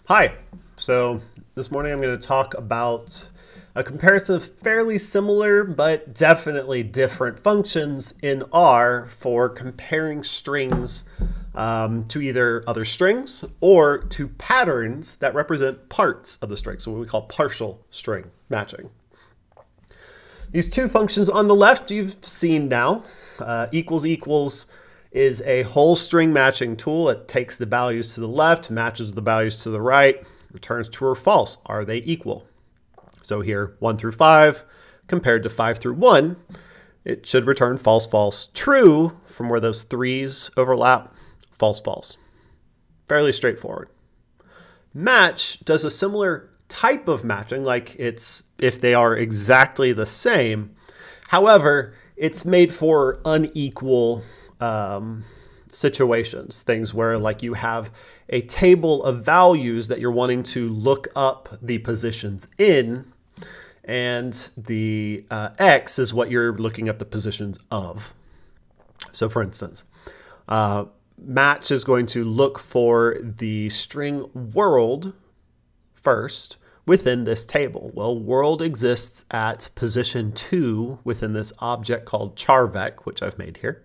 Hi. So this morning I'm going to talk about a comparison of fairly similar but definitely different functions in R for comparing strings to either other strings or to patterns that represent parts of the string, so what we call partial string matching. These two functions on the left you've seen now. Equals equals is a whole string matching tool. It takes the values to the left, matches the values to the right, returns true or false. Are they equal? So here, 1 through 5 compared to 5 through 1, it should return false, false, true from where those 3's overlap, false, false. Fairly straightforward. Match does a similar type of matching, like it's if they are exactly the same. However, it's made for unequal situations, things where like you have a table of values that you're wanting to look up the positions in, and the X is what you're looking up the positions of. So for instance, match is going to look for the string world first within this table. Well, world exists at position 2 within this object called charvec, which I've made here.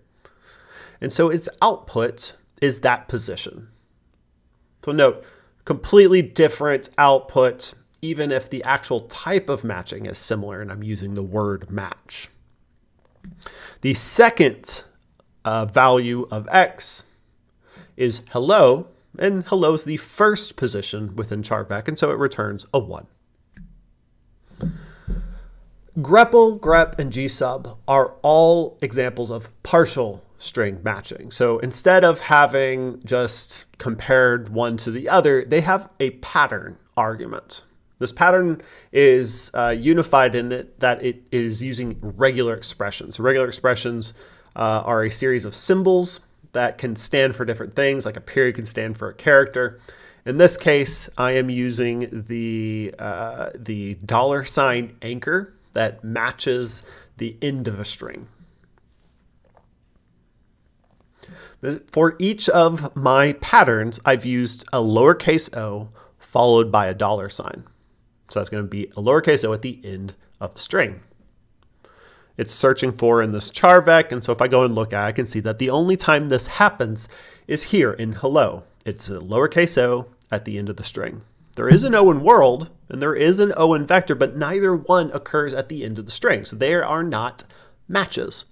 And so its output is that position. So note, completely different output, even if the actual type of matching is similar, and I'm using the word match. The second value of X is hello, and hello is the first position within charvec, and so it returns a 1. grepl, grep, and gsub are all examples of partial string matching. So instead of having just compared one to the other, they have a pattern argument. This pattern is unified in it that it is using regular expressions. Regular expressions are a series of symbols that can stand for different things, like a period can stand for a character. In this case, I am using the $sign anchor that matches the end of a string. For each of my patterns, I've used a lowercase o followed by a $sign. So that's going to be a lowercase o at the end of the string. It's searching for in this charvec, and so if I go and look at it, I can see that the only time this happens is here in hello. It's a lowercase o at the end of the string. There is an o in world, and there is an o in vector, but neither one occurs at the end of the string, so they are not matches.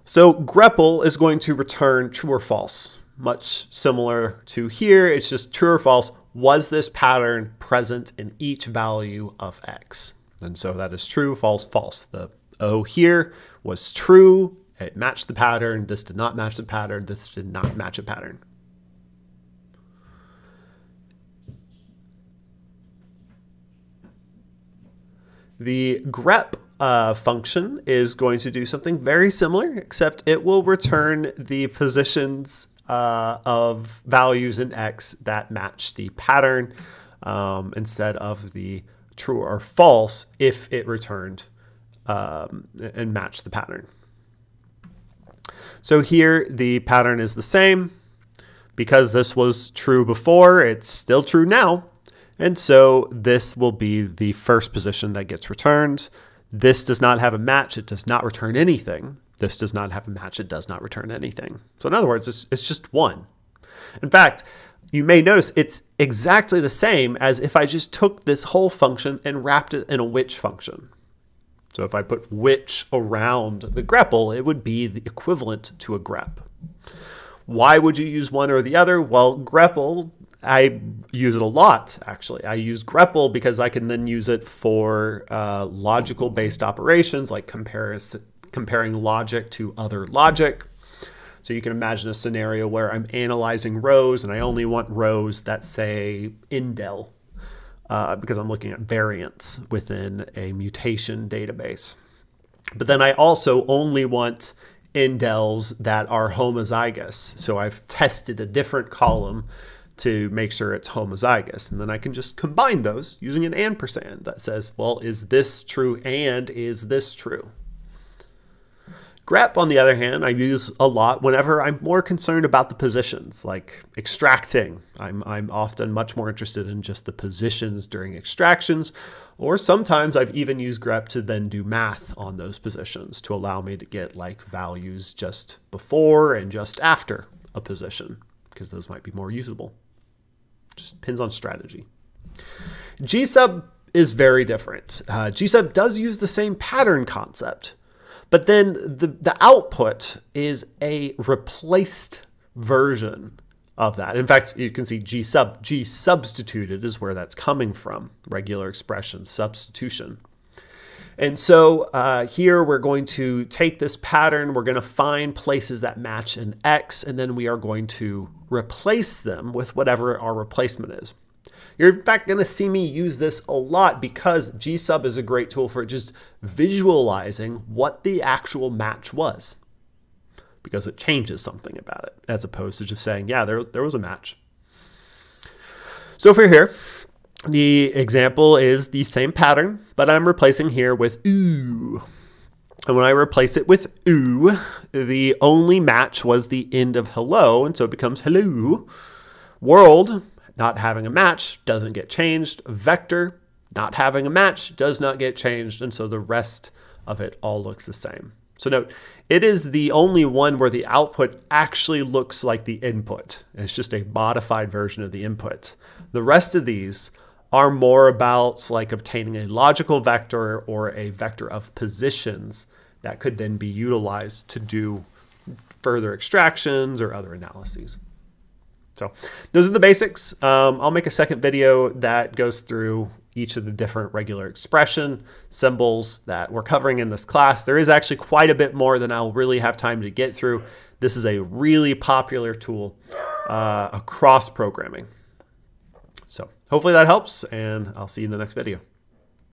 So grepl is going to return true or false, much similar to here. It's just true or false. Was this pattern present in each value of X? And so that is true, false, false. The O here was true. It matched the pattern. This did not match the pattern. This did not match a pattern. The grep function is going to do something very similar, except it will return the positions of values in X that match the pattern instead of the true or false if it returned and matched the pattern. So here the pattern is the same. Because this was true before, it's still true now. And so this will be the first position that gets returned. This does not have a match. It does not return anything. This does not have a match. It does not return anything. So in other words, it's just 1. In fact, you may notice it's exactly the same as if I just took this whole function and wrapped it in a which function. So if I put which around the grepl, it would be the equivalent to a grep. Why would you use one or the other? Well, grepl, I use it a lot, actually. I use grepl because I can then use it for logical-based operations, like comparing logic to other logic. So you can imagine a scenario where I'm analyzing rows, and I only want rows that say indel, because I'm looking at variance within a mutation database. But then I also only want indels that are homozygous. So I've tested a different column to make sure it's homozygous. And then I can just combine those using an ampersand that says, well, is this true and is this true? grep, on the other hand, I use a lot whenever I'm more concerned about the positions, like extracting. I'm often much more interested in just the positions during extractions, or sometimes I've even used grep to then do math on those positions to allow me to get like values just before and just after a position, because those might be more usable. Just depends on strategy. GSUB is very different. GSUB does use the same pattern concept, but then the output is a replaced version of that. In fact, you can see G substituted is where that's coming from, regular expression, substitution. And so here we're going to take this pattern, we're going to find places that match an X, and then we are going to replace them with whatever our replacement is. You're in fact going to see me use this a lot because GSUB is a great tool for just visualizing what the actual match was, because it changes something about it as opposed to just saying, yeah, there was a match. So for here, the example is the same pattern, but I'm replacing here with ooh. And when I replace it with ooh, the only match was the end of hello, and so it becomes hello. World, not having a match, doesn't get changed. Vector, not having a match, does not get changed, and so the rest of it all looks the same. So note, it is the only one where the output actually looks like the input. It's just a modified version of the input. The rest of these are more about like obtaining a logical vector or a vector of positions that could then be utilized to do further extractions or other analyses. So those are the basics. I'll make a second video that goes through each of the different regular expression symbols that we're covering in this class. There is actually quite a bit more than I'll really have time to get through. This is a really popular tool across programming. So hopefully that helps, and I'll see you in the next video.